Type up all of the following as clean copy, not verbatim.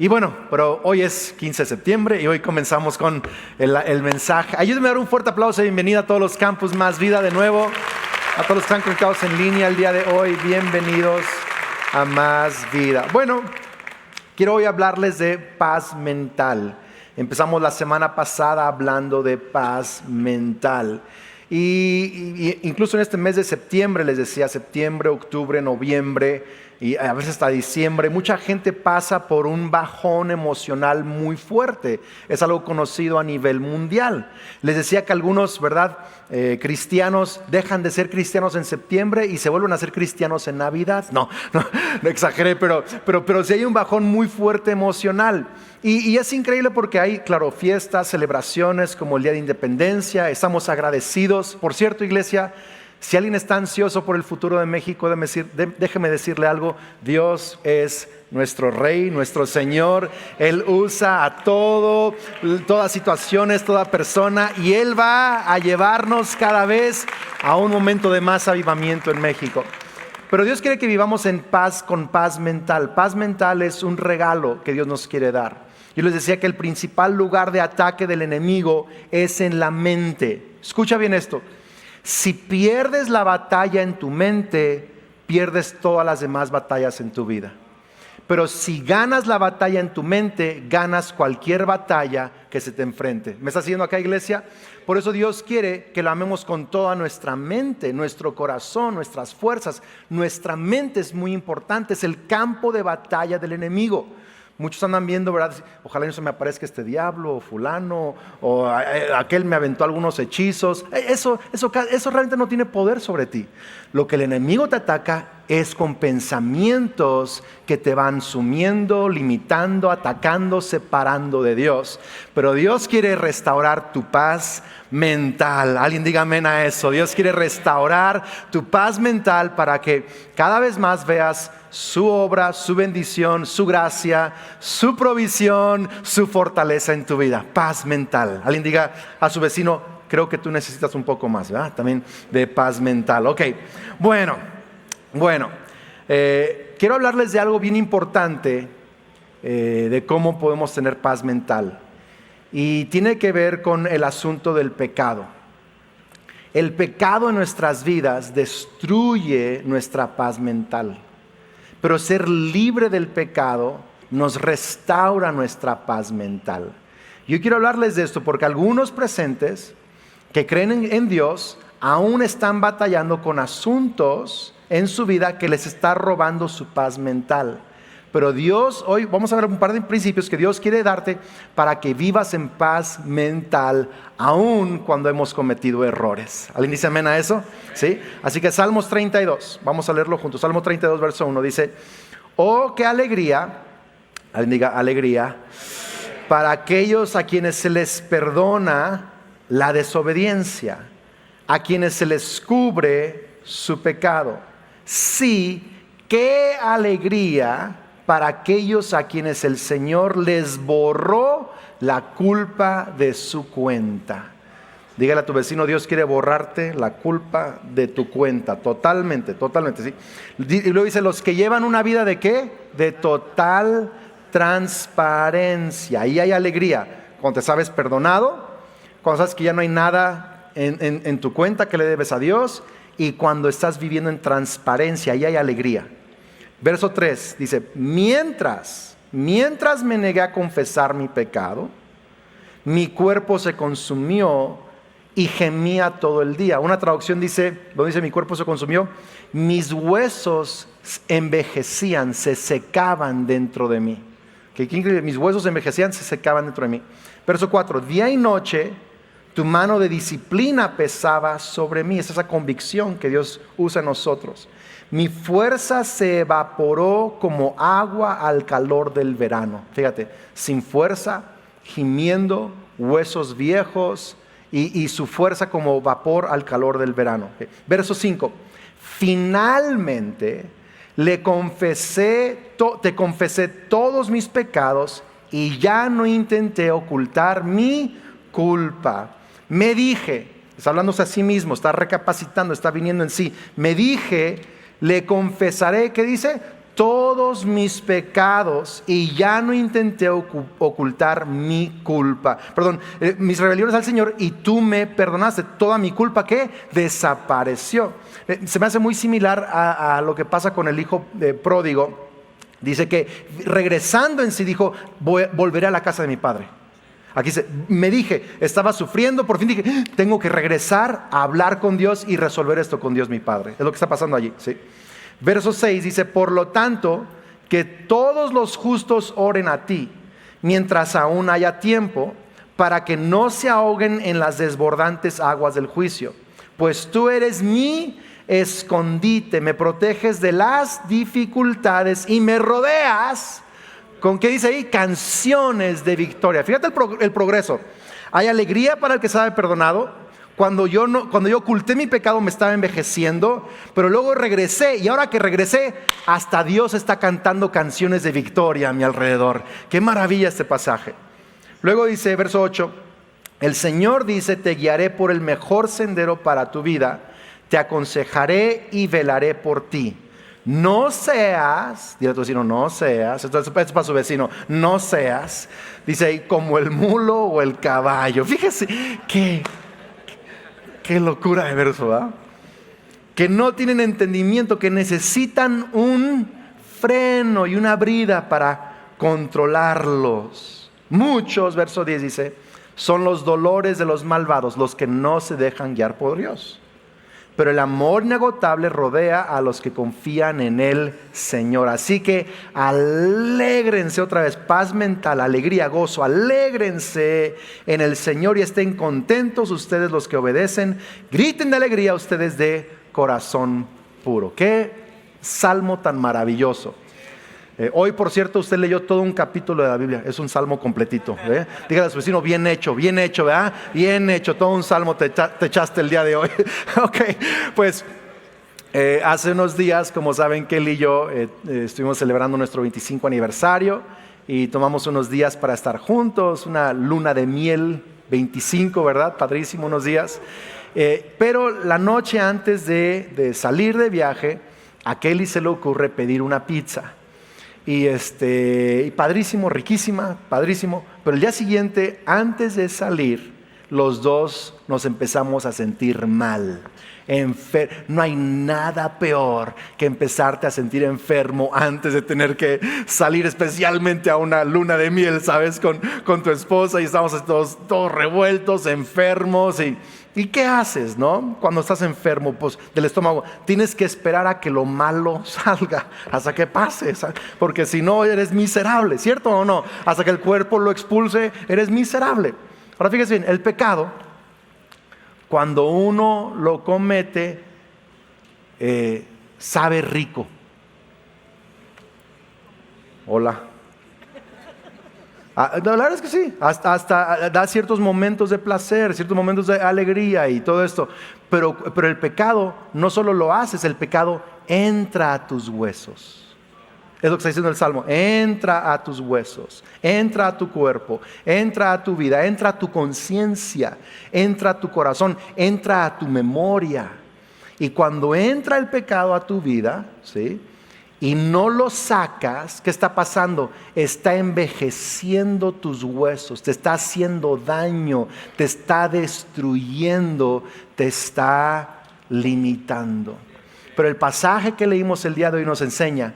Y bueno, pero hoy es 15 de septiembre y hoy comenzamos con el mensaje. Ayúdenme a dar un fuerte aplauso y bienvenida a todos los campus Más Vida de nuevo. A todos los que están conectados en línea el día de hoy, bienvenidos a Más Vida. Bueno, quiero hoy hablarles de paz mental. Empezamos la semana pasada hablando de paz mental. Y incluso en este mes de septiembre, les decía, septiembre, octubre, noviembre y a veces hasta diciembre, mucha gente pasa por un bajón emocional muy fuerte. Es algo conocido a nivel mundial. Les decía que algunos, ¿verdad? Cristianos dejan de ser cristianos en septiembre y se vuelven a ser cristianos en Navidad. No exageré, pero sí hay un bajón muy fuerte emocional. Y es increíble porque hay, claro, fiestas, celebraciones como el Día de Independencia. Estamos agradecidos. Por cierto, iglesia, si alguien está ansioso por el futuro de México, déjeme decirle algo. Dios es nuestro Rey, nuestro Señor. Él usa a todas situaciones, toda persona, y Él va a llevarnos cada vez a un momento de más avivamiento en México. Pero Dios quiere que vivamos en paz, con paz mental. Paz mental es un regalo que Dios nos quiere dar. Yo les decía que el principal lugar de ataque del enemigo es en la mente. Escucha bien esto. Si pierdes la batalla en tu mente, pierdes todas las demás batallas en tu vida. Pero si ganas la batalla en tu mente, ganas cualquier batalla que se te enfrente. ¿Me está siguiendo acá, iglesia? Por eso Dios quiere que lo amemos con toda nuestra mente, nuestro corazón, nuestras fuerzas. Nuestra mente es muy importante, es el campo de batalla del enemigo. Muchos andan viendo, ¿verdad? Ojalá no se me aparezca este diablo o fulano o aquel me aventó algunos hechizos. Eso realmente no tiene poder sobre ti. Lo que el enemigo te ataca es con pensamientos que te van sumiendo, limitando, atacando, separando de Dios. Pero Dios quiere restaurar tu paz mental. Alguien diga amén a eso. Dios quiere restaurar tu paz mental para que cada vez más veas su obra, su bendición, su gracia, su provisión, su fortaleza en tu vida. Paz mental. Alguien diga a su vecino, creo que tú necesitas un poco más, ¿verdad? También de paz mental. Ok, bueno, quiero hablarles de algo bien importante, de cómo podemos tener paz mental. Y tiene que ver con el asunto del pecado. El pecado en nuestras vidas destruye nuestra paz mental. Pero ser libre del pecado nos restaura nuestra paz mental. Yo quiero hablarles de esto porque algunos presentes que creen en Dios aún están batallando con asuntos en su vida que les está robando su paz mental. Pero Dios, hoy vamos a ver un par de principios que Dios quiere darte para que vivas en paz mental aún cuando hemos cometido errores. ¿Alguien dice amén a eso? ¿Sí? Así que Salmos 32, vamos a leerlo juntos. Salmo 32, verso 1 dice: oh, qué alegría, alguien diga alegría, para aquellos a quienes se les perdona la desobediencia, a quienes se les cubre su pecado. Sí, qué alegría para aquellos a quienes el Señor les borró la culpa de su cuenta. Dígale a tu vecino, Dios quiere borrarte la culpa de tu cuenta, totalmente, ¿sí? Y luego dice, los que llevan una vida ¿de qué? De total transparencia. Ahí hay alegría, cuando te sabes perdonado, cuando sabes que ya no hay nada en tu cuenta que le debes a Dios, y cuando estás viviendo en transparencia, ahí hay alegría. Verso 3 dice, mientras me negué a confesar mi pecado, mi cuerpo se consumió y gemía todo el día. Una traducción dice, mi cuerpo se consumió, mis huesos envejecían, se secaban dentro de mí. ¿Qué increíble? Mis huesos envejecían, se secaban dentro de mí. Verso 4, día y noche tu mano de disciplina pesaba sobre mí. Es esa convicción que Dios usa en nosotros. Mi fuerza se evaporó como agua al calor del verano. Fíjate, sin fuerza, gimiendo, huesos viejos y su fuerza como vapor al calor del verano. Verso 5. Finalmente te confesé todos mis pecados y ya no intenté ocultar mi culpa. Me dije, está hablándose a sí mismo, está recapacitando, está viniendo en sí. Me dije, le confesaré, ¿qué dice? todos mis pecados y ya no intenté ocultar mi culpa. Mis rebeliones al Señor y tú me perdonaste. Toda mi culpa, ¿qué? Desapareció. Se me hace muy similar a lo que pasa con el hijo pródigo. Dice que regresando en sí dijo, volveré a la casa de mi padre. Aquí dice, estaba sufriendo, por fin dije, tengo que regresar a hablar con Dios y resolver esto con Dios mi Padre. Es lo que está pasando allí, ¿sí? Verso 6 dice, por lo tanto, que todos los justos oren a ti, mientras aún haya tiempo, para que no se ahoguen en las desbordantes aguas del juicio. Pues tú eres mi escondite, me proteges de las dificultades y me rodeas. ¿Con qué dice ahí? Canciones de victoria. Fíjate el progreso. Hay alegría para el que sabe perdonado. Cuando yo oculté mi pecado me estaba envejeciendo, pero luego regresé y ahora que regresé, hasta Dios está cantando canciones de victoria a mi alrededor. Qué maravilla este pasaje. Luego dice, verso 8, el Señor dice, te guiaré por el mejor sendero para tu vida, te aconsejaré y velaré por ti. No seas, dile a tu vecino, no seas, esto es para su vecino, no seas, dice ahí, como el mulo o el caballo. Fíjese, qué locura de verso, ¿verdad? Que no tienen entendimiento, que necesitan un freno y una brida para controlarlos. Muchos, verso 10 dice, son los dolores de los malvados, los que no se dejan guiar por Dios. Pero el amor inagotable rodea a los que confían en el Señor. Así que alégrense otra vez, paz mental, alegría, gozo, alégrense en el Señor y estén contentos ustedes los que obedecen. Griten de alegría ustedes de corazón puro. Qué salmo tan maravilloso. Hoy, por cierto, usted leyó todo un capítulo de la Biblia. Es un salmo completito. Dígale a su vecino, bien hecho, ¿verdad? Bien hecho, todo un salmo te echaste el día de hoy. Ok, pues hace unos días, como saben, Kelly y yo estuvimos celebrando nuestro 25 aniversario y tomamos unos días para estar juntos, una luna de miel 25, ¿verdad? Padrísimo, unos días. Pero la noche antes de salir de viaje, a Kelly se le ocurre pedir una pizza. Y padrísimo, riquísima, padrísimo. Pero el día siguiente, antes de salir, los dos nos empezamos a sentir mal. No hay nada peor que empezarte a sentir enfermo antes de tener que salir, especialmente a una luna de miel, ¿sabes? Con tu esposa y estamos todos revueltos, enfermos ¿Y qué haces, no? Cuando estás enfermo, pues, del estómago, tienes que esperar a que lo malo salga, hasta que pase, ¿sabes? Porque si no, eres miserable, ¿cierto o no? Hasta que el cuerpo lo expulse, eres miserable. Ahora fíjese bien, el pecado, cuando uno lo comete, sabe rico. Hola. La verdad es que sí, hasta da ciertos momentos de placer, ciertos momentos de alegría y todo esto. Pero el pecado no solo lo haces, el pecado entra a tus huesos. Es lo que está diciendo el Salmo. Entra a tus huesos, entra a tu cuerpo, entra a tu vida, entra a tu conciencia, entra a tu corazón, entra a tu memoria. Y cuando entra el pecado a tu vida, ¿sí?, y no lo sacas, ¿qué está pasando? Está envejeciendo tus huesos, te está haciendo daño, te está destruyendo, te está limitando. Pero el pasaje que leímos el día de hoy nos enseña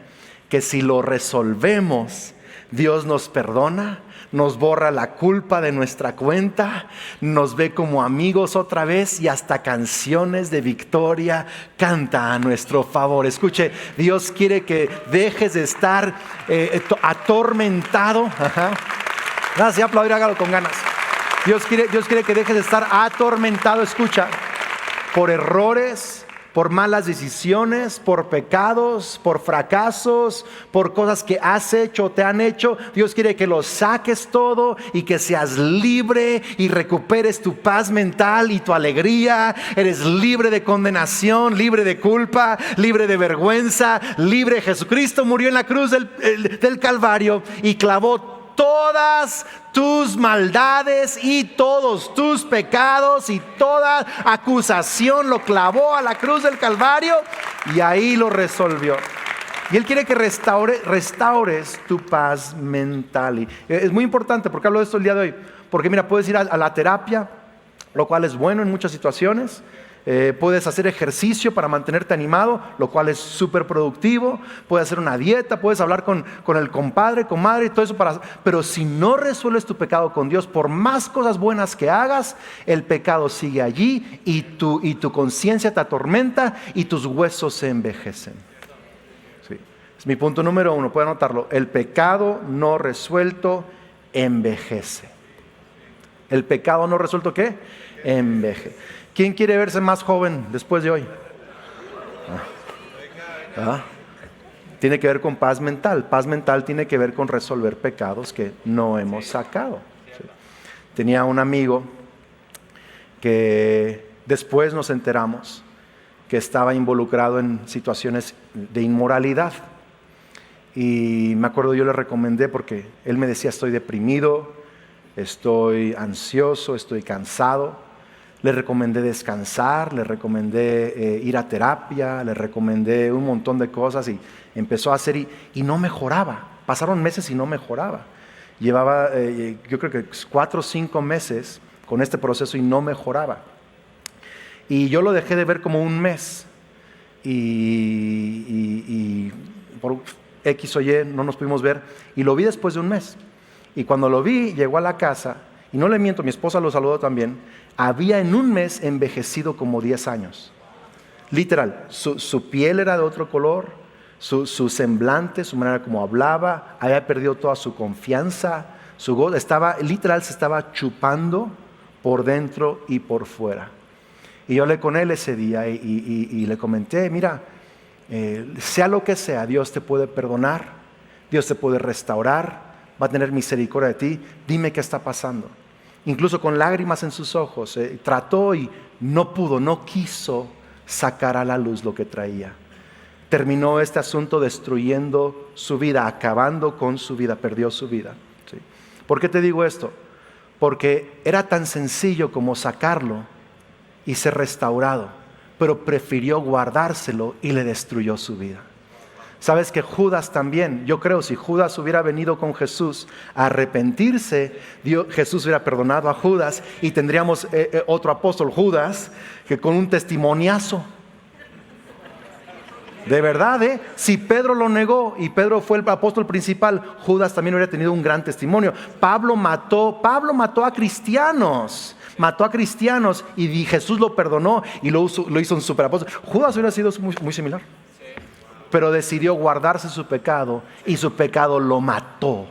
que si lo resolvemos, Dios nos perdona, nos borra la culpa de nuestra cuenta, nos ve como amigos otra vez y hasta canciones de victoria canta a nuestro favor. Escuche, Dios quiere que dejes de estar atormentado. Gracias, aplaudir, hágalo con ganas. Dios quiere que dejes de estar atormentado, escucha, por errores, por malas decisiones, por pecados, por fracasos, por cosas que has hecho o te han hecho. Dios quiere que lo saques todo y que seas libre y recuperes tu paz mental y tu alegría. Eres libre de condenación, libre de culpa, libre de vergüenza, libre. Jesucristo murió en la cruz del Calvario y clavó todas tus maldades y todos tus pecados y toda acusación, lo clavó a la cruz del Calvario y ahí lo resolvió. Y Él quiere que restaures tu paz mental. Y es muy importante, porque hablo de esto el día de hoy. Porque mira, puedes ir a la terapia, lo cual es bueno en muchas situaciones. Puedes hacer ejercicio para mantenerte animado, lo cual es súper productivo. Puedes hacer una dieta, puedes hablar con el compadre, comadre y todo eso. Pero si no resuelves tu pecado con Dios, por más cosas buenas que hagas, el pecado sigue allí y tu conciencia te atormenta y tus huesos se envejecen. Sí. Es mi punto número 1, puede anotarlo. El pecado no resuelto envejece. ¿El pecado no resuelto qué? Envejece. ¿Quién quiere verse más joven después de hoy? Tiene que ver con paz mental. Paz mental tiene que ver con resolver pecados que no hemos sacado. ¿Sí? Tenía un amigo que después nos enteramos que estaba involucrado en situaciones de inmoralidad. Y me acuerdo, yo le recomendé porque él me decía: estoy deprimido, estoy ansioso, estoy cansado. Le recomendé descansar, le recomendé ir a terapia, le recomendé un montón de cosas y empezó a hacer y no mejoraba. Pasaron meses y no mejoraba. Llevaba yo creo que 4 o 5 meses con este proceso y no mejoraba. Y yo lo dejé de ver como un mes y por X o Y no nos pudimos ver y lo vi después de un mes. Y cuando lo vi, llegó a la casa y no le miento, mi esposa lo saludó también. Había en un mes envejecido como 10 años. Literal, su piel era de otro color, su semblante, su manera como hablaba, había perdido toda su confianza, su gozo, literal se estaba chupando por dentro y por fuera. Y yo hablé con él ese día y le comenté: mira, sea lo que sea, Dios te puede perdonar, Dios te puede restaurar, va a tener misericordia de ti, dime qué está pasando. Incluso con lágrimas en sus ojos, trató y no pudo, no quiso sacar a la luz lo que traía. Terminó este asunto destruyendo su vida, acabando con su vida, perdió su vida. ¿Sí? ¿Por qué te digo esto? Porque era tan sencillo como sacarlo y ser restaurado, pero prefirió guardárselo y le destruyó su vida. Sabes que Judas también, yo creo, si Judas hubiera venido con Jesús a arrepentirse, Jesús hubiera perdonado a Judas y tendríamos otro apóstol, Judas, que con un testimoniazo. De verdad, si Pedro lo negó y Pedro fue el apóstol principal, Judas también hubiera tenido un gran testimonio. Pablo mató a cristianos. Mató a cristianos y Jesús lo perdonó y lo hizo un superapóstol. Judas hubiera sido muy similar. Pero decidió guardarse su pecado y su pecado lo mató.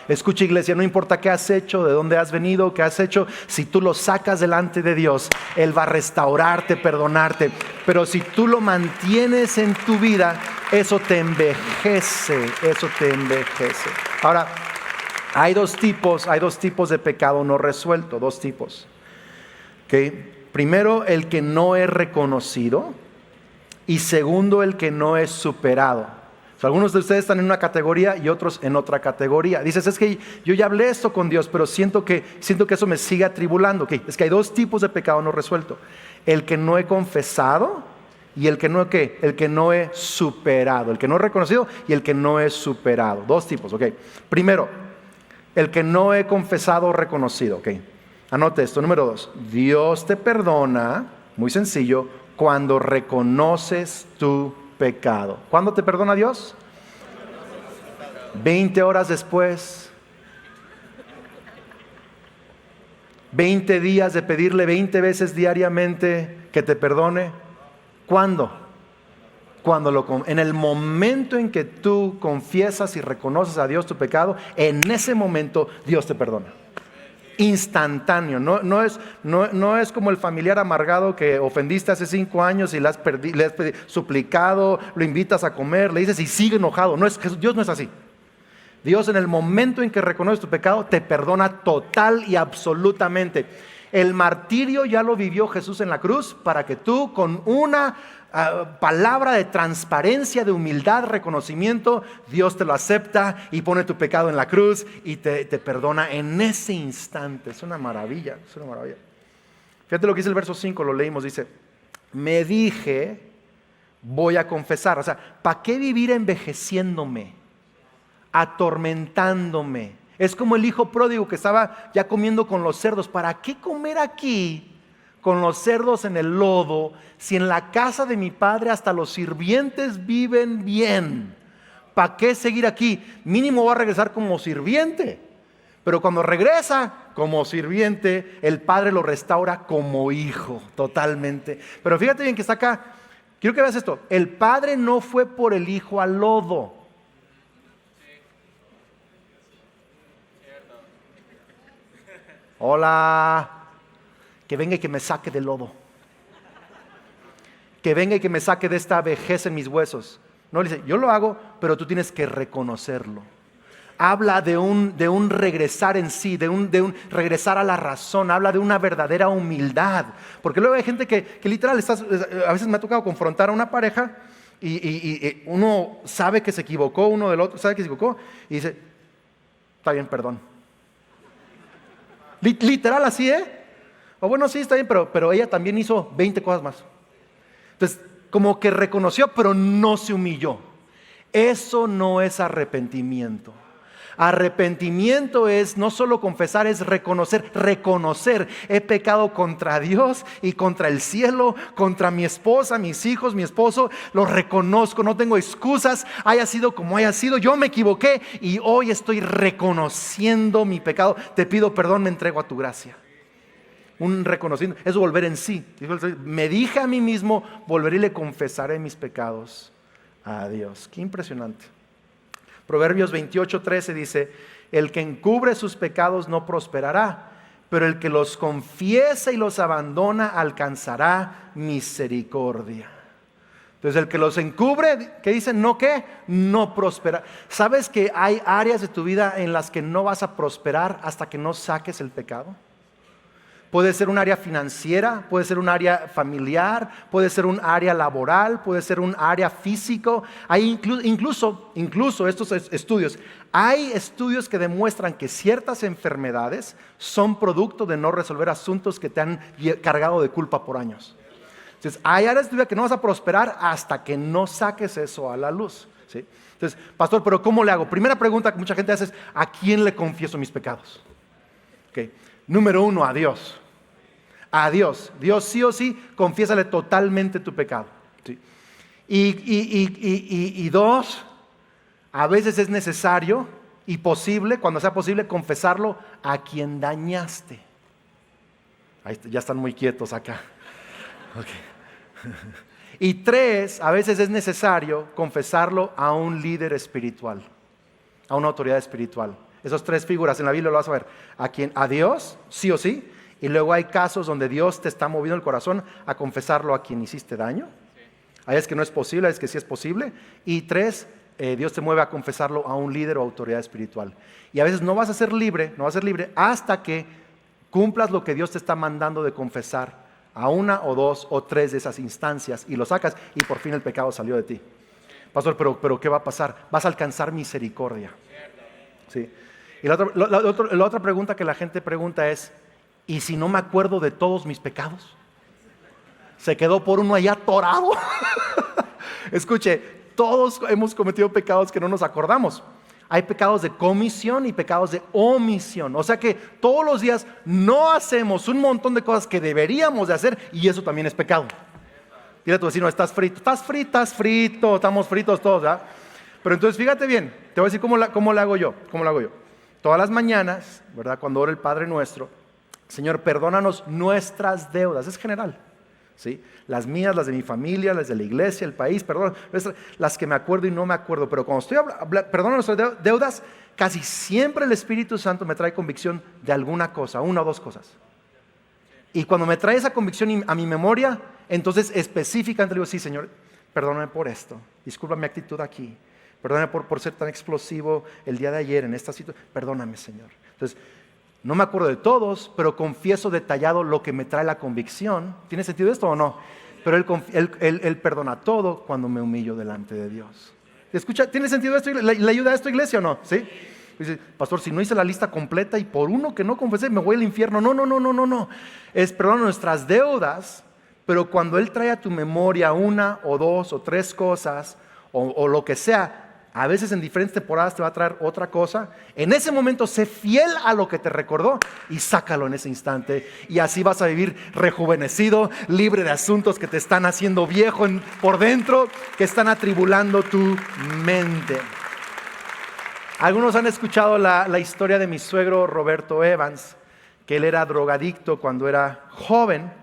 Escucha, iglesia, no importa qué has hecho, de dónde has venido, qué has hecho, si tú lo sacas delante de Dios, Él va a restaurarte, perdonarte. Pero si tú lo mantienes en tu vida, eso te envejece, Ahora, hay dos tipos de pecado no resuelto, 2 tipos. ¿Okay? Primero, el que no es reconocido. Y segundo, el que no es superado. O sea, algunos de ustedes están en una categoría y otros en otra categoría. Dices: es que yo ya hablé esto con Dios, pero siento que eso me sigue atribulando. Okay. Es que hay 2 tipos de pecado no resuelto: el que no he confesado y el que no he superado. El que no he reconocido y el que no he superado. 2 tipos. Okay. Primero, el que no he confesado o reconocido. Okay. Anote esto. Número 2, Dios te perdona, muy sencillo, cuando reconoces tu pecado. ¿Cuándo te perdona Dios? 20 horas después. 20 días de pedirle 20 veces diariamente que te perdone. ¿Cuándo? En el momento en que tú confiesas y reconoces a Dios tu pecado, en ese momento Dios te perdona. Instantáneo, no es como el familiar amargado que ofendiste hace 5 años y le has suplicado, lo invitas a comer, le dices y sigue enojado. Dios no es así. Dios, en el momento en que reconoces tu pecado, te perdona total y absolutamente. El martirio ya lo vivió Jesús en la cruz para que tú, con una palabra de transparencia, de humildad, reconocimiento, Dios te lo acepta y pone tu pecado en la cruz y te perdona en ese instante. Es una maravilla, Fíjate lo que dice el verso 5, lo leímos, dice: me dije, voy a confesar. O sea, ¿para qué vivir envejeciéndome, atormentándome? Es como el hijo pródigo que estaba ya comiendo con los cerdos. ¿Para qué comer aquí con los cerdos en el lodo si en la casa de mi padre hasta los sirvientes viven bien? ¿Para qué seguir aquí? Mínimo va a regresar como sirviente. Pero cuando regresa como sirviente, el padre lo restaura como hijo, totalmente. Pero fíjate bien que está acá. Quiero que veas esto. El padre no fue por el hijo al lodo. Hola. Que venga y que me saque del lodo. Que venga y que me saque de esta vejez en mis huesos. No, le dice, yo lo hago, pero tú tienes que reconocerlo. Habla de un regresar en sí, de un regresar a la razón. Habla de una verdadera humildad. Porque luego hay gente que literal, a veces me ha tocado confrontar a una pareja y uno sabe que se equivocó, uno del otro sabe que se equivocó y dice, está bien, perdón. Literal así, O bueno, sí, está bien, pero ella también hizo 20 cosas más. Entonces, como que reconoció, pero no se humilló. Eso no es arrepentimiento. Arrepentimiento es no solo confesar, es reconocer. He pecado contra Dios y contra el cielo, contra mi esposa, mis hijos, mi esposo. Lo reconozco, no tengo excusas. Haya sido como haya sido, yo me equivoqué y hoy estoy reconociendo mi pecado. Te pido perdón, me entrego a tu gracia. Un reconocimiento, es volver en sí. Me dije a mí mismo, volveré y le confesaré mis pecados a Dios. Qué impresionante. Proverbios 28:13 dice, el que encubre sus pecados no prosperará, pero el que los confiesa y los abandona alcanzará misericordia. Entonces el que los encubre, ¿qué dice? ¿No qué? No prospera. ¿Sabes que hay áreas de tu vida en las que no vas a prosperar hasta que no saques el pecado? Puede ser un área financiera, puede ser un área familiar, puede ser un área laboral, puede ser un área físico. Hay incluso estos estudios, hay estudios que demuestran que ciertas enfermedades son producto de no resolver asuntos que te han cargado de culpa por años. Entonces, hay áreas de tu vida que no vas a prosperar hasta que no saques eso a la luz, ¿sí? Entonces, pastor, ¿pero cómo le hago? Primera pregunta que mucha gente hace es, ¿a quién le confieso mis pecados? Okay. Número 1, a Dios. A Dios. Dios sí o sí, confiésale totalmente tu pecado. ¿Sí? Y 2, a veces es necesario y posible, cuando sea posible, confesarlo a quien dañaste. Ahí ya están muy quietos acá. Okay. Y 3, a veces es necesario confesarlo a un líder espiritual, a una autoridad espiritual. Esas 3 figuras en la Biblia lo vas a ver. A Dios, sí o sí. Y luego hay casos donde Dios te está moviendo el corazón a confesarlo a quien hiciste daño. Hay veces que no es posible, hay veces que sí es posible. Y 3, Dios te mueve a confesarlo a un líder o autoridad espiritual. Y a veces no vas a ser libre hasta que cumplas lo que Dios te está mandando de confesar a 1 o 2 o 3 de esas instancias y lo sacas y por fin el pecado salió de ti. Pastor, pero ¿qué va a pasar? Vas a alcanzar misericordia. Sí. Y la otra pregunta que la gente pregunta es, ¿y si no me acuerdo de todos mis pecados? Se quedó por uno allá atorado. Escuche, todos hemos cometido pecados que no nos acordamos. Hay pecados de comisión y pecados de omisión. O sea que todos los días no hacemos un montón de cosas que deberíamos de hacer y eso también es pecado. Dile a tu vecino, estás frito, estamos fritos todos, ¿verdad? Pero entonces fíjate bien, te voy a decir cómo lo hago yo. Todas las mañanas, ¿verdad? Cuando ora el Padre Nuestro, Señor, perdónanos nuestras deudas, es general, ¿sí? Las mías, las de mi familia, las de la iglesia, el país, perdón, las que me acuerdo y no me acuerdo, pero cuando estoy perdona nuestras deudas, casi siempre el Espíritu Santo me trae convicción de alguna cosa, 1 o 2 cosas. Y cuando me trae esa convicción a mi memoria, entonces específicamente digo, sí, Señor, perdóname por esto, disculpa mi actitud aquí, perdóname por ser tan explosivo el día de ayer en esta situación, perdóname, Señor. Entonces, no me acuerdo de todos, pero confieso detallado lo que me trae la convicción. ¿Tiene sentido esto o no? Pero Él perdona todo cuando me humillo delante de Dios. ¿Escucha? ¿Tiene sentido esto? ¿Le ayuda esto, iglesia, o no? ¿Sí? Dice, pastor, si no hice la lista completa y por uno que no confesé me voy al infierno. No. Es perdona nuestras deudas, Pero cuando Él trae a tu memoria una o dos o tres cosas, o lo que sea, a veces en diferentes temporadas te va a traer otra cosa. En ese momento sé fiel a lo que te recordó y sácalo en ese instante. Y así vas a vivir rejuvenecido, libre de asuntos que te están haciendo viejo por dentro, que están atribulando tu mente. Algunos han escuchado la historia de mi suegro Roberto Evans, que él era drogadicto cuando era joven.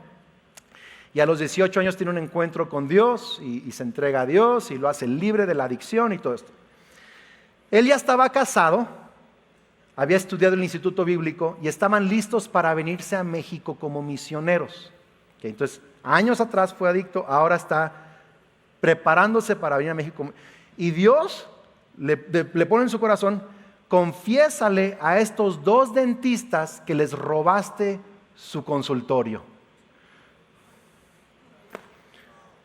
Y a los 18 años tiene un encuentro con Dios y se entrega a Dios y lo hace libre de la adicción y todo esto. Él ya estaba casado, había estudiado en el Instituto Bíblico y estaban listos para venirse a México como misioneros. Entonces, años atrás fue adicto, ahora está preparándose para venir a México. Y Dios le pone en su corazón: confiésale a estos 2 dentistas que les robaste su consultorio.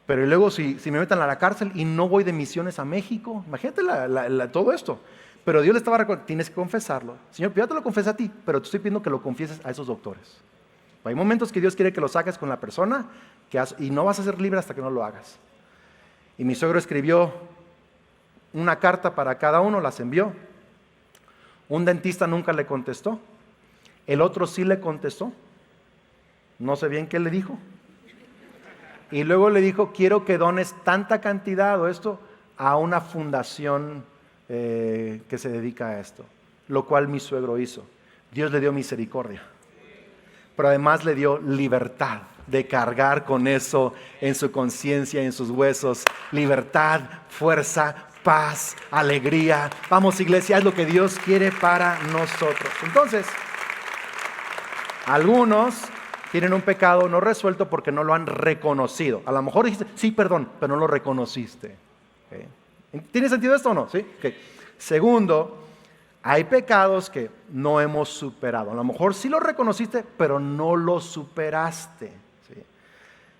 Pero y luego si me meten a la cárcel y no voy de misiones a México, imagínate todo esto. Pero Dios le estaba recordando: tienes que confesarlo. Señor, yo te lo confesé a ti, pero te estoy pidiendo que lo confieses a esos doctores. Hay momentos que Dios quiere que lo saques con la persona y no vas a ser libre hasta que no lo hagas. Y mi suegro escribió una carta para cada uno, las envió. Un dentista nunca le contestó, el otro sí le contestó. No sé bien qué le dijo. Y luego le dijo: quiero que dones tanta cantidad o esto a una fundación que se dedica a esto. Lo cual mi suegro hizo. Dios le dio misericordia. Pero además le dio libertad de cargar con eso en su conciencia, en sus huesos. Libertad, fuerza, paz, alegría. Vamos, iglesia, es lo que Dios quiere para nosotros. Entonces, algunos tienen un pecado no resuelto porque no lo han reconocido. A lo mejor dijiste: sí, perdón, pero no lo reconociste. ¿Okay? ¿Tiene sentido esto o no? ¿Sí? Okay. Segundo, hay pecados que no hemos superado. A lo mejor sí lo reconociste, pero no lo superaste. ¿Sí?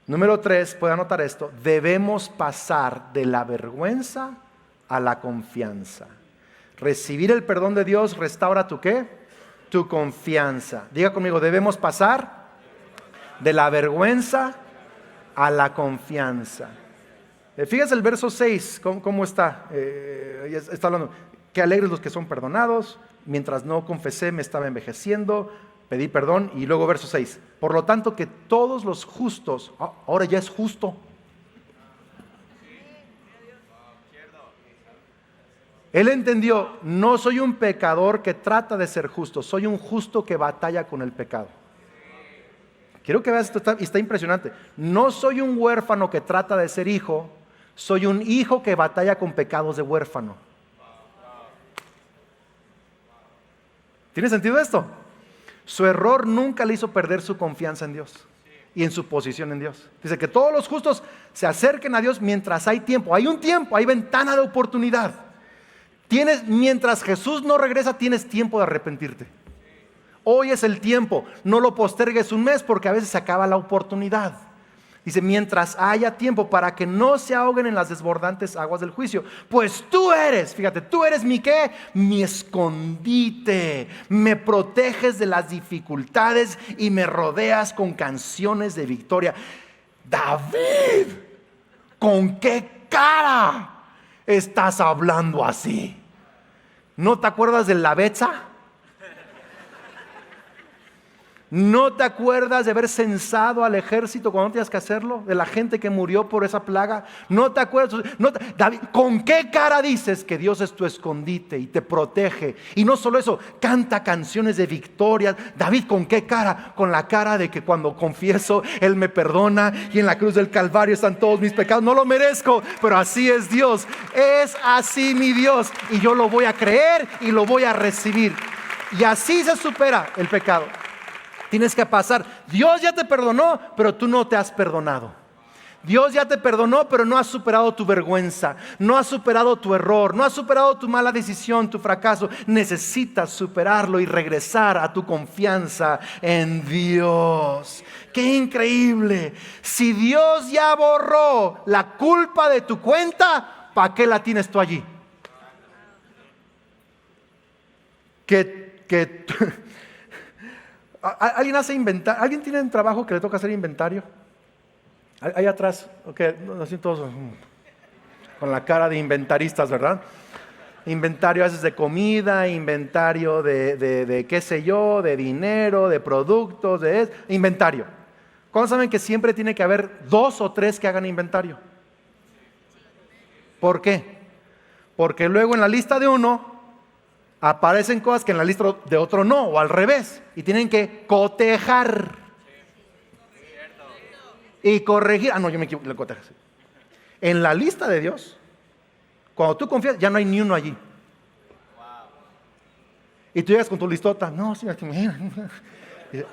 Número 3, puede anotar esto: debemos pasar de la vergüenza a la confianza. Recibir el perdón de Dios restaura tu ¿qué? Tu confianza. Diga conmigo: debemos pasar de la vergüenza a la confianza. Fíjese el verso 6, ¿cómo está? Está hablando: que alegres los que son perdonados, mientras no confesé me estaba envejeciendo, pedí perdón. Y luego verso 6, por lo tanto que todos los justos, ahora ya es justo. Él entendió: no soy un pecador que trata de ser justo, soy un justo que batalla con el pecado. Quiero que veas esto, está impresionante. No soy un huérfano que trata de ser hijo, soy un hijo que batalla con pecados de huérfano. ¿Tiene sentido esto? Su error nunca le hizo perder su confianza en Dios y en su posición en Dios. Dice que todos los justos se acerquen a Dios mientras hay tiempo. Hay un tiempo, hay ventana de oportunidad. Mientras Jesús no regresa, tienes tiempo de arrepentirte. Hoy es el tiempo, no lo postergues un mes porque a veces se acaba la oportunidad. Dice: mientras haya tiempo, para que no se ahoguen en las desbordantes aguas del juicio. Pues tú eres, fíjate, tú eres mi ¿qué? Mi escondite. Me proteges de las dificultades y me rodeas con canciones de victoria. David, ¿con qué cara estás hablando así? ¿No te acuerdas de la Betsa? ¿No te acuerdas de haber censado al ejército cuando no tenías que hacerlo? De la gente que murió por esa plaga. ¿No te acuerdas? David, ¿con qué cara dices que Dios es tu escondite y te protege? Y no solo eso, canta canciones de victoria. David, ¿con qué cara? Con la cara de que cuando confieso, Él me perdona y en la cruz del Calvario están todos mis pecados. No lo merezco, pero así es Dios. Es así mi Dios y yo lo voy a creer y lo voy a recibir. Y así se supera el pecado. Tienes que pasar. Dios ya te perdonó, pero tú no te has perdonado. Dios ya te perdonó, pero no has superado tu vergüenza, no has superado tu error, no has superado tu mala decisión, tu fracaso. Necesitas superarlo y regresar a tu confianza en Dios. ¡Qué increíble! Si Dios ya borró la culpa de tu cuenta, ¿para qué la tienes tú allí? ¿Alguien hace inventario? ¿Alguien tiene un trabajo que le toca hacer inventario? Ahí atrás, ok, así todos con la cara de inventaristas, ¿verdad? Inventario haces de comida, inventario de qué sé yo, de dinero, de productos, inventario. ¿Cuándo saben que siempre tiene que haber 2 o 3 que hagan inventario? ¿Por qué? Porque luego en la lista de uno aparecen cosas que en la lista de otro no, o al revés, y tienen que cotejar y corregir. Yo me equivoqué, le cotejas. En la lista de Dios, cuando tú confías, ya no hay ni uno allí. Y tú llegas con tu listota. No, sí, mira.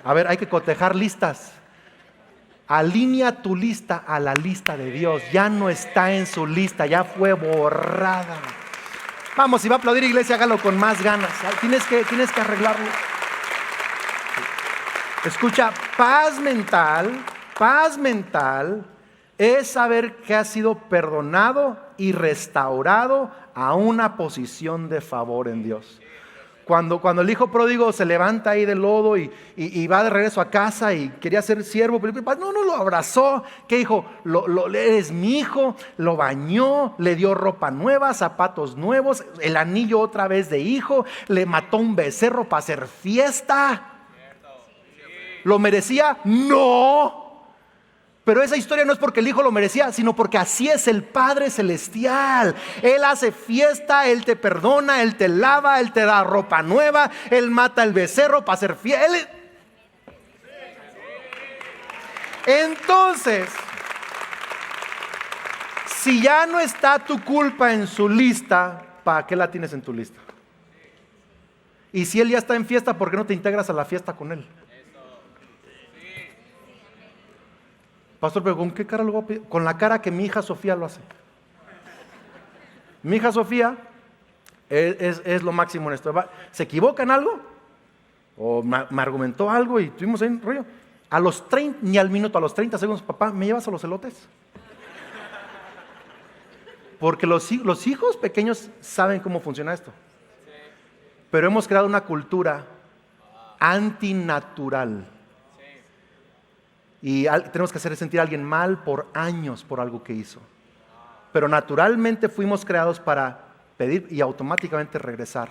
A ver, hay que cotejar listas. Alinea tu lista a la lista de Dios. Ya no está en su lista, ya fue borrada. Vamos, si va a aplaudir, iglesia, hágalo con más ganas. Tienes que arreglarlo. Escucha, paz mental es saber que has sido perdonado y restaurado a una posición de favor en Dios. Cuando el hijo pródigo se levanta ahí del lodo y va de regreso a casa y quería ser siervo, pero no lo abrazó. ¿Qué dijo? Eres mi hijo, lo bañó, le dio ropa nueva, zapatos nuevos, el anillo otra vez de hijo, le mató un becerro para hacer fiesta. ¿Lo merecía? No. Pero esa historia no es porque el hijo lo merecía, sino porque así es el Padre Celestial. Él hace fiesta, Él te perdona, Él te lava, Él te da ropa nueva, Él mata el becerro para hacer fiesta. Entonces, si ya no está tu culpa en su lista, ¿para qué la tienes en tu lista? Y si Él ya está en fiesta, ¿por qué no te integras a la fiesta con Él? Pastor, pero ¿con qué cara lo voy a pedir? Con la cara que mi hija Sofía lo hace. Mi hija Sofía es lo máximo en esto. ¿Se equivoca en algo? O me argumentó algo y tuvimos ahí un rollo. A los 30, ni al minuto, a los 30 segundos, papá, ¿me llevas a los elotes? Porque los hijos pequeños saben cómo funciona esto. Pero hemos creado una cultura antinatural. Y tenemos que hacer sentir a alguien mal por años por algo que hizo. Pero naturalmente fuimos creados para pedir y automáticamente regresar.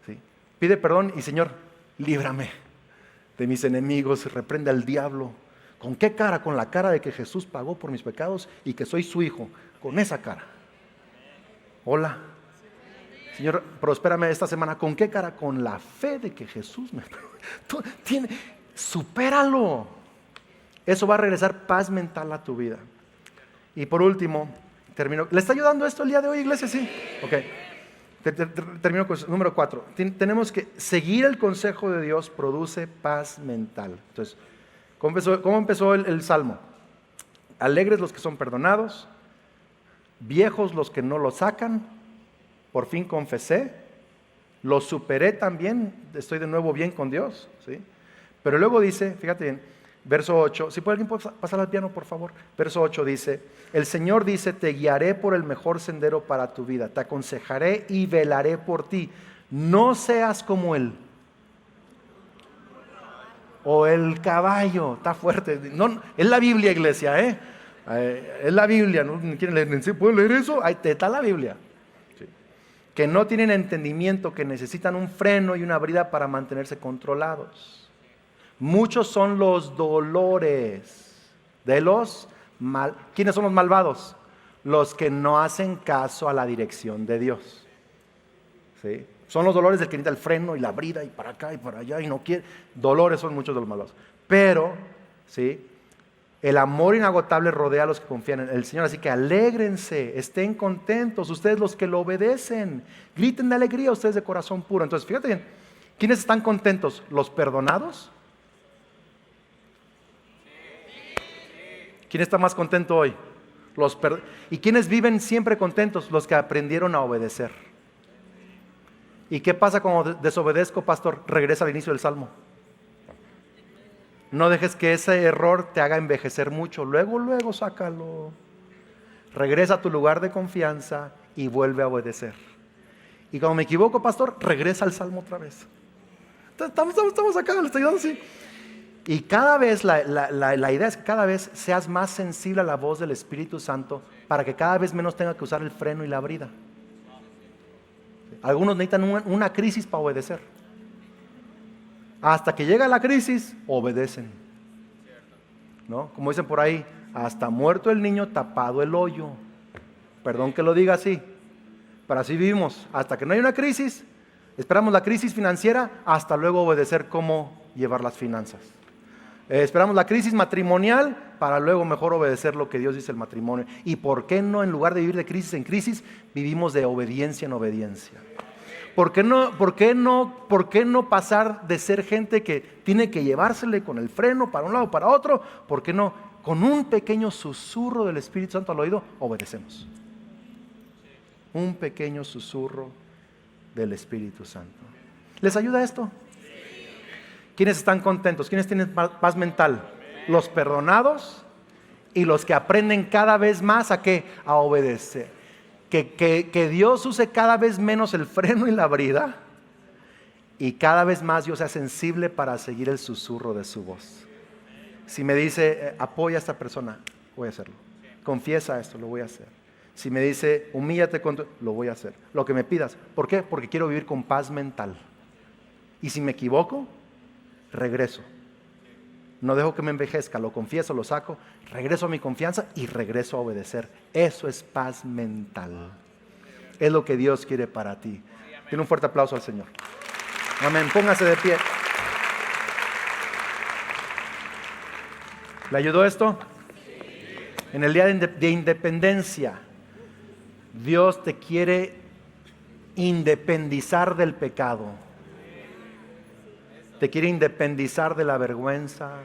¿Sí? Pide perdón y Señor, líbrame de mis enemigos, reprende al diablo. ¿Con qué cara? Con la cara de que Jesús pagó por mis pecados y que soy su hijo. Con esa cara. Hola. Señor, prospérame esta semana. ¿Con qué cara? Con la fe de que Jesús me... Supéralo. Eso va a regresar paz mental a tu vida. Y por último, termino. ¿Le está ayudando esto el día de hoy, iglesia? Sí. Ok. Termino con número 4. Tenemos que seguir el consejo de Dios, produce paz mental. Entonces, ¿cómo empezó el salmo? Alegres los que son perdonados, viejos los que no lo sacan. Por fin confesé, lo superé también, estoy de nuevo bien con Dios, ¿sí? Pero luego dice, fíjate bien, verso 8, si puede alguien pasar al piano por favor. Verso 8 dice, el Señor dice, te guiaré por el mejor sendero para tu vida, te aconsejaré y velaré por ti, no seas como él. O el caballo, está fuerte, no, es la Biblia, iglesia, es la Biblia, ¿no? ¿Quieren leer? ¿Puedo leer eso? Ahí está la Biblia. Sí. Que no tienen entendimiento, que necesitan un freno y una brida para mantenerse controlados. Muchos son los dolores de los mal. ¿Quiénes son los malvados? Los que no hacen caso a la dirección de Dios. ¿Sí? Son los dolores del que necesita el freno y la brida y para acá y para allá y no quiere. Dolores son muchos de los malvados. Pero, ¿sí? El amor inagotable rodea a los que confían en el Señor. Así que alégrense, estén contentos, ustedes los que lo obedecen. Griten de alegría ustedes de corazón puro. Entonces, fíjate bien, ¿quiénes están contentos? ¿Los perdonados? ¿Quién está más contento hoy? ¿Y quiénes viven siempre contentos? Los que aprendieron a obedecer. ¿Y qué pasa cuando desobedezco, pastor? Regresa al inicio del Salmo. No dejes que ese error te haga envejecer mucho. Luego sácalo. Regresa a tu lugar de confianza y vuelve a obedecer. Y cuando me equivoco, pastor, regresa al Salmo otra vez. Estamos acá, le estoy dando así. Y cada vez, la idea es que cada vez seas más sensible a la voz del Espíritu Santo para que cada vez menos tenga que usar el freno y la brida. Algunos necesitan una crisis para obedecer. Hasta que llega la crisis, obedecen. ¿No? Como dicen por ahí, hasta muerto el niño, tapado el hoyo. Perdón que lo diga así, pero así vivimos. Hasta que no hay una crisis, esperamos la crisis financiera, hasta luego obedecer cómo llevar las finanzas. Esperamos la crisis matrimonial para luego mejor obedecer lo que Dios dice el matrimonio. ¿Y por qué no, en lugar de vivir de crisis en crisis, vivimos de obediencia en obediencia? ¿Por qué no pasar de ser gente que tiene que llevársele con el freno para un lado o para otro? ¿Por qué no, con un pequeño susurro del Espíritu Santo al oído, obedecemos? Un pequeño susurro del Espíritu Santo. ¿Les ayuda esto? ¿Quiénes están contentos? ¿Quiénes tienen paz mental? Los perdonados y los que aprenden cada vez más ¿a qué? A obedecer. Que Dios use cada vez menos el freno y la brida y cada vez más yo sea sensible para seguir el susurro de su voz. Si me dice apoya a esta persona, voy a hacerlo. Confiesa esto, lo voy a hacer. Si me dice humíllate, lo voy a hacer. Lo que me pidas. ¿Por qué? Porque quiero vivir con paz mental. Y si me equivoco, regreso. No dejo que me envejezca, lo confieso, lo saco, regreso a mi confianza y regreso a obedecer. Eso es paz mental. Es lo que Dios quiere para ti. Tiene un fuerte aplauso al Señor. Amén. Póngase de pie. ¿Le ayudó esto? En el día de independencia, Dios te quiere independizar del pecado. Te quiere independizar de la vergüenza,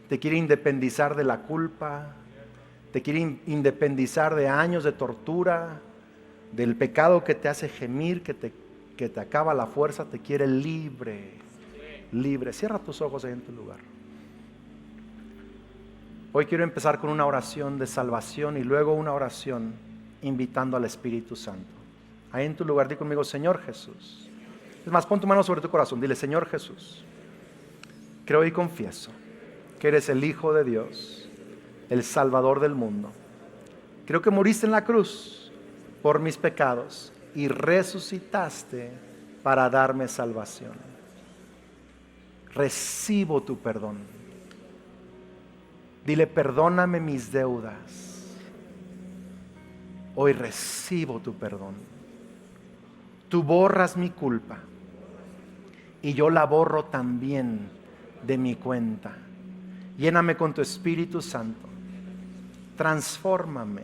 te quiere independizar de la culpa, te quiere independizar de años de tortura, del pecado que te hace gemir, que te acaba la fuerza, te quiere libre, libre. Cierra tus ojos ahí en tu lugar. Hoy quiero empezar con una oración de salvación y luego una oración invitando al Espíritu Santo. Ahí en tu lugar, di conmigo, Señor Jesús. Es más, pon tu mano sobre tu corazón, dile, Señor Jesús, creo y confieso que eres el Hijo de Dios, el Salvador del mundo. Creo que moriste en la cruz por mis pecados y resucitaste para darme salvación. Recibo tu perdón. Dile, perdóname mis deudas. Hoy recibo tu perdón. Tú borras mi culpa y yo la borro también de mi cuenta. Lléname con tu Espíritu Santo. Transfórmame.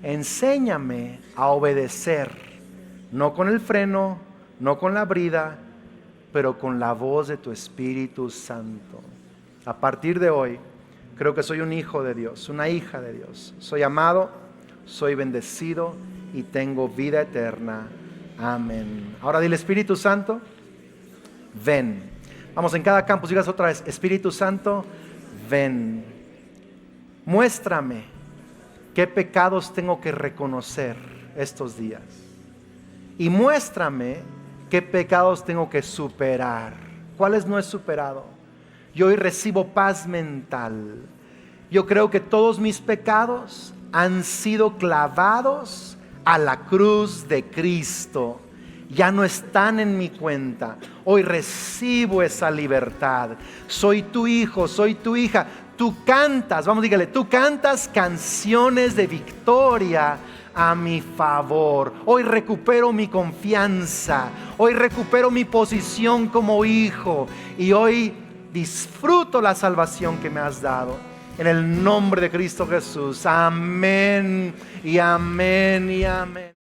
Enséñame a obedecer, no con el freno, no con la brida, pero con la voz de tu Espíritu Santo. A partir de hoy, creo que soy un hijo de Dios, una hija de Dios. Soy amado, soy bendecido y tengo vida eterna. Amén. Ahora dile, Espíritu Santo, ven. Vamos, en cada campus digas otra vez, Espíritu Santo, ven. Muéstrame qué pecados tengo que reconocer estos días. Y muéstrame qué pecados tengo que superar. ¿Cuáles no he superado? Yo hoy recibo paz mental. Yo creo que todos mis pecados han sido clavados a la cruz de Cristo. Ya no están en mi cuenta. Hoy recibo esa libertad. Soy tu hijo, soy tu hija. Tú cantas, vamos, dígale, tú cantas canciones de victoria a mi favor. Hoy recupero mi confianza. Hoy recupero mi posición como hijo. Y hoy disfruto la salvación que me has dado. En el nombre de Cristo Jesús. Amén y amén y amén.